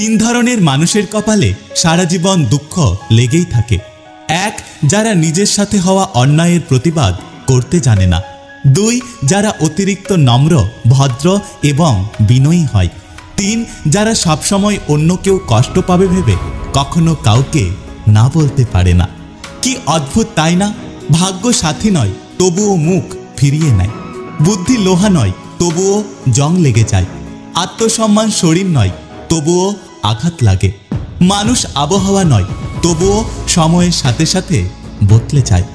তিন ধরনের মানুষের কপালে সারা জীবন দুঃখ লেগেই থাকে। এক, যারা নিজের সাথে হওয়া অন্যায়ের প্রতিবাদ করতে জানে না। দুই, যারা অতিরিক্ত নম্র, ভদ্র এবং বিনয়ী হয়। তিন, যারা সবসময় অন্য কেউ কষ্ট পাবে ভেবে কখনো কাউকে না বলতে পারে না। কি অদ্ভুত তাই না? ভাগ্য সাথী নয়, তবুও মুখ ফিরিয়ে নেয়। বুদ্ধি লোহা নয়, তবুও জং লেগে যায়। আত্মসম্মান শরীর নয়, তবুও আঘাত লাগে। মানুষ আবহাওয়া নয়, তবুও সময়ের সাথে সাথে বদলে যায়।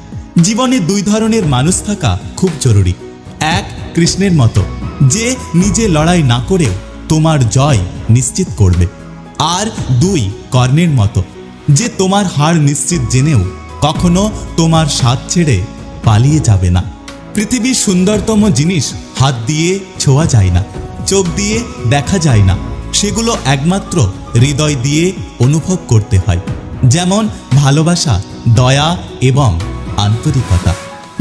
জীবনে দুই ধরনের মানুষ থাকা খুব জরুরি। এক, কৃষ্ণের মতো, যে নিজে লড়াই না করেও তোমার জয় নিশ্চিত করবে। আর দুই, কর্ণের মতো, যে তোমার হার নিশ্চিত জেনেও কখনো তোমার সাথ ছেড়ে পালিয়ে যাবে না। পৃথিবীর সুন্দরতম জিনিস হাত দিয়ে ছোঁয়া যায় না, চোখ দিয়ে দেখা যায় না, সেগুলো একমাত্র হৃদয় দিয়ে অনুভব করতে হয়। যেমন ভালোবাসা, দয়া এবং আন্তরিকতা।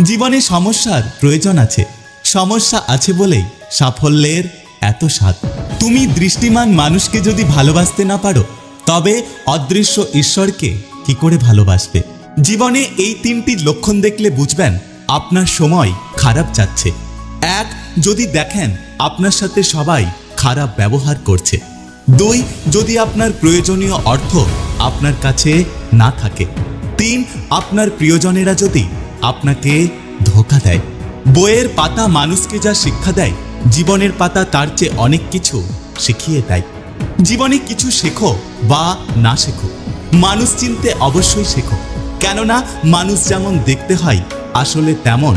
জীবনে সমস্যার প্রয়োজন আছে, সমস্যা আছে বলেই সাফল্যের এত স্বাদ। তুমি দৃষ্টিমান মানুষকে যদি ভালোবাসতে না পারো, তবে অদৃশ্য ঈশ্বরকে কি করে ভালোবাসবে? জীবনে এই তিনটি লক্ষণ দেখলে বুঝবেন আপনার সময় খারাপ যাচ্ছে। এক, যদি দেখেন আপনার সাথে সবাই খারাপ ব্যবহার করছে। দুই, যদি আপনার প্রয়োজনীয় অর্থ আপনার কাছে না থাকে। তিন, আপনার প্রিয়জনেরা যদি আপনাকে ধোঁকা দেয়। বইয়ের পাতা মানুষকে যা শিক্ষা দেয়, জীবনের পাতা তার চেয়ে অনেক কিছু শিখিয়ে দেয়। জীবনে কিছু শেখো বা না শেখো, মানুষ চিনতে অবশ্যই শেখো। কেননা মানুষ যেমন দেখতে হয়, আসলে তেমন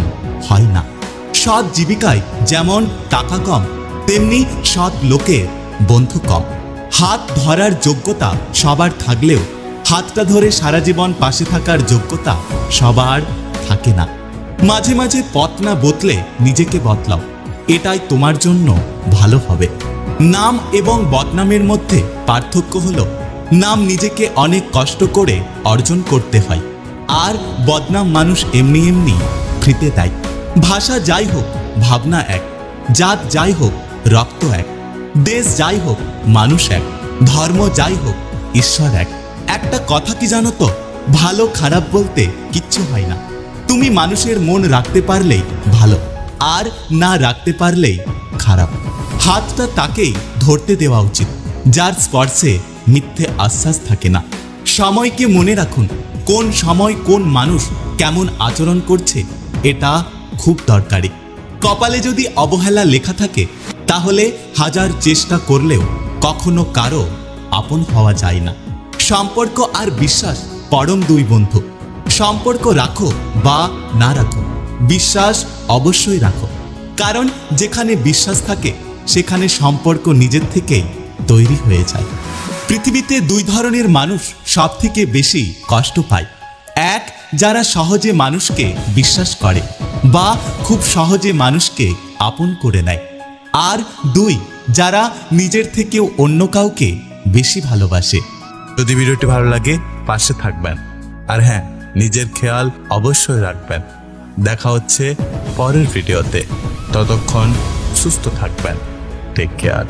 হয় না। সৎ জীবিকায় যেমন টাকা কম, তেমনি সৎ লোকের বন্ধু কম। হাত ধরার যোগ্যতা সবার থাকলেও হাতটা ধরে সারা জীবন পাশে থাকার যোগ্যতা সবার থাকে না। মাঝে মাঝে পথ না বদলে নিজেকে বদলাও, এটাই তোমার জন্য ভালো হবে। নাম এবং বদনামের মধ্যে পার্থক্য হলো, নাম নিজেকে অনেক কষ্ট করে অর্জন করতে হয়, আর বদনাম মানুষ এমনি এমনি ফ্রিতে দেয়। ভাষা যাই হোক, ভাবনা এক। জাত যাই হোক, রক্ত এক। দেশ যাই হোক, মানুষ এক। ধর্ম যাই হোক, ঈশ্বর এক। একটা কথা কি জানো তো, ভালো খারাপ বলতে কিচ্ছু হয় না। তুমি মানুষের মন রাখতে পারলেই ভালো, আর না রাখতে পারলেই খারাপ। হাতটা তাকেই ধরতে দেওয়া উচিত যার স্পর্শে মিথ্যে আশ্বাস থাকে না। সময়কে মনে রাখুন, কোন সময় কোন মানুষ কেমন আচরণ করছে, এটা খুব দরকারি। কপালে যদি অবহেলা লেখা থাকে, তাহলে হাজার চেষ্টা করলেও কখনো কারো আপন হওয়া যায় না। সম্পর্ক আর বিশ্বাস পরম দুই বন্ধু। সম্পর্ক রাখো বা না রাখো, বিশ্বাস অবশ্যই রাখো। কারণ যেখানে বিশ্বাস থাকে, সেখানে সম্পর্ক নিজের থেকেই তৈরি হয়ে যায়। পৃথিবীতে দুই ধরনের মানুষ সব থেকে বেশি কষ্ট পায়। এক, যারা সহজে মানুষকে বিশ্বাস করে বা খুব সহজে মানুষকে আপন করে নেয়। আর দুই, যারা নিজের থেকেও অন্য কাউকে বেশি ভালোবাসে। যদি ভিডিওটি ভালো লাগে পাশে থাকবেন, আর হ্যাঁ, নিজের খেয়াল অবশ্যই রাখবেন। দেখা হচ্ছে পরের ভিডিওতে, ততক্ষণ সুস্থ থাকবেন। Take care.